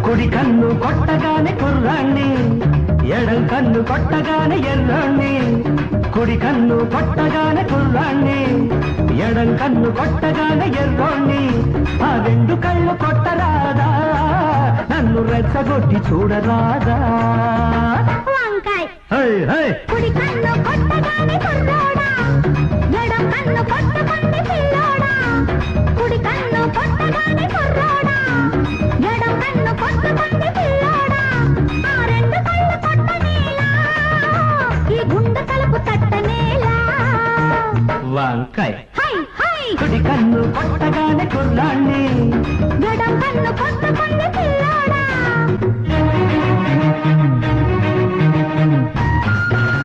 కుడి కన్ను కొట్టగానే కుర్రాణ్ణి, ఎడం కన్ను కొట్టగానే ఎర్రాణ్ణి. కుడి కన్ను కొట్టగానే కుర్రాణ్ణి, ఎడం కన్ను కొట్టగానే ఎర్రోణ్ణి. ఆ రెండు కళ్ళు కొట్టరాదా, నన్ను రెచ్చగొట్టి చూడరాదా? వంకాయ్ కుడి కన్ను కొట్టగానే కుర్రోడా, ఎడం కన్ను కొట్టగానే పిల్లోడా. కుడి కన్ను కొట్టగానే కుర్రోడా, ఎడం కన్ను కొట్టగానే పిల్లోడా. ఆ రెండు కళ్ళు కొట్టనేలా, ఈ గుండె తలుపు తట్టనేలా. వంకాయ్ కుడి కన్ను కొట్టగానే కుర్రాణ్ణి, ఎడం కన్ను కొట్టగానే పిల్లోడా.